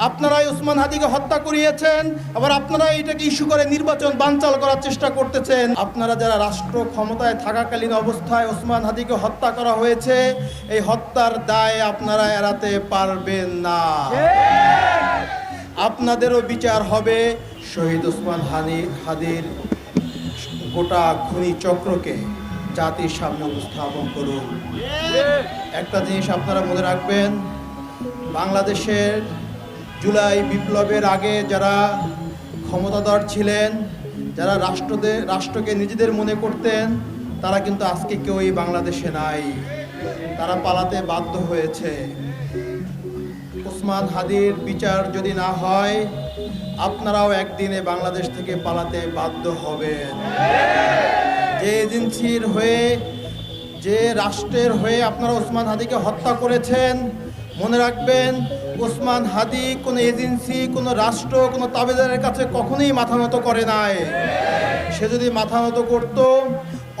আপনারাই ওসমান হাদিকে হত্যা করিয়েছেন, আবার আপনারা এটাকে ইস্যু করে নির্বাচন বানচাল করার চেষ্টা করতেছেন। আপনারা যারা রাষ্ট্র ক্ষমতায় থাকাকালীন অবস্থায় ওসমান হাদিকে হত্যা করা হয়েছে, এই হত্যার দায় আপনারা এড়াতে পারবেন না। আপনাদেরও বিচার হবে। শহীদ ওসমান হাদির গোটা খুনি চক্রকে জাতির সামনে উপস্থাপন করুন। একটা জিনিস আপনারা মনে রাখবেন, বাংলাদেশের জুলাই বিপ্লবের আগে যারা ক্ষমতাধর ছিলেন, যারা রাষ্ট্রকে নিজেদের মনে করতেন, তারা কিন্তু আজকে কেউই বাংলাদেশে নাই। তারা পালাতে বাধ্য হয়েছে। ওসমান হাদির বিচার যদি না হয়, আপনারাও একদিনে বাংলাদেশ থেকে পালাতে বাধ্য হবেন। যে এজেন্সির হয়ে, যে রাষ্ট্রের হয়ে আপনারা ওসমান হাদিকে হত্যা করেছেন, মনে রাখবেন ওসমান হাদি কোনো এজেন্সি, কোনো রাষ্ট্র, কোনো তাবেদারের কাছে কখনোই মাথা নত করে নাই। সে যদি মাথা নত করত,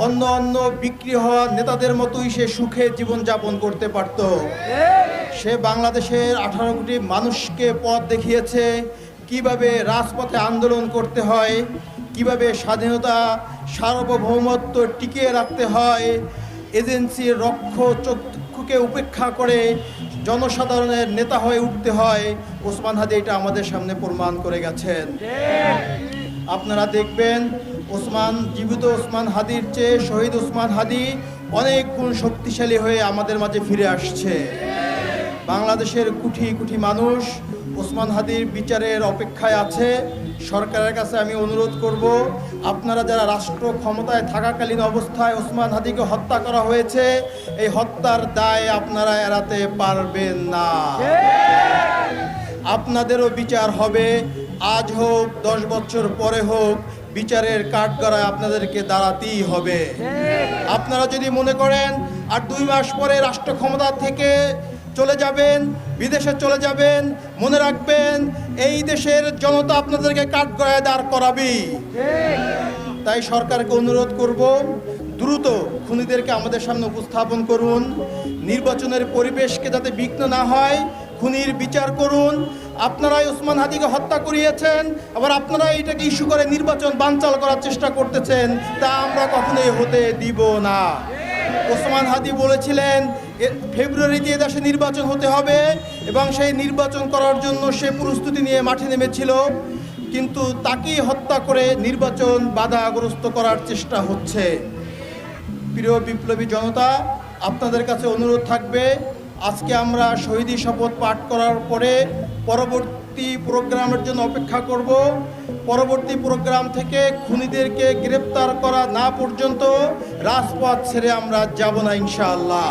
অন্য বিক্রি হওয়া নেতাদের মতোই সে সুখে জীবনযাপন করতে পারত। সে বাংলাদেশের 18 কোটি মানুষকে পথ দেখিয়েছে কিভাবে রাজপথে আন্দোলন করতে হয়, কিভাবে স্বাধীনতা সার্বভৌমত্ব টিকিয়ে রাখতে হয়, এজেন্সির রক্ষচক্ষুকে উপেক্ষা করে জনসাধারণের নেতা হয়ে উঠতে হয়। ওসমান হাদি এটা আমাদের সামনে প্রমাণ করে গেছেন। আপনারা দেখবেন জীবিত ওসমান হাদির চেয়ে শহীদ ওসমান হাদি অনেক গুণ শক্তিশালী হয়ে আমাদের মাঝে ফিরে আসছে। বাংলাদেশের কোটি কোটি মানুষ ওসমান হাদির বিচারের অপেক্ষায় আছে। সরকারের কাছে আমি অনুরোধ করব, আপনারা যারা রাষ্ট্র ক্ষমতায় থাকাকালীন অবস্থায় ওসমান হাদিকে হত্যা করা হয়েছে, এই হত্যার দায় আপনারা এড়াতে পারবেন না। আপনাদেরও বিচার হবে। আজ হোক, 10 বছর পরে হোক, বিচারের কাঠগড়ায় আপনাদেরকে দাঁড়াতেই হবে। আপনারা যদি মনে করেন আর 2 মাস পরে রাষ্ট্র ক্ষমতা থেকে চলে যাবেন, বিদেশে চলে যাবেন, মনে রাখবেন এই দেশের জনতা আপনাদেরকে কাঠগড়ায় দাঁড় করাবে। তাই সরকারকে অনুরোধ করব, দ্রুত খুনিদেরকে আমাদের সামনে উপস্থাপন করুন। নির্বাচনের পরিবেশকে যাতে বিঘ্ন না হয়, খুনির বিচার করুন। আপনারাই ওসমান হাদিকে হত্যা করিয়েছেন, আবার আপনারা এটাকে ইস্যু করে নির্বাচন বানচাল করার চেষ্টা করতেছেন। তা আমরা কখনোই হতে দিব না। ওসমান হাদি বলেছিলেন ফেব্রুয়ারিতে দেশে নির্বাচন হতে হবে, এবং সেই নির্বাচন করার জন্য সে প্রস্তুতি নিয়ে মাঠে নেমেছিল, কিন্তু তাকেই হত্যা করে নির্বাচন বাধাগ্রস্ত করার চেষ্টা হচ্ছে। প্রিয় বিপ্লবী জনতা, আপনাদের কাছে অনুরোধ থাকবে, আজকে আমরা শহীদি শপথ পাঠ করার পরে পরবর্তী প্রোগ্রামের জন্য অপেক্ষা করব। পরবর্তী প্রোগ্রাম থেকে খুনিদেরকে গ্রেপ্তার করা না পর্যন্ত রাজপথ ছেড়ে আমরা যাব না ইনশাআল্লাহ।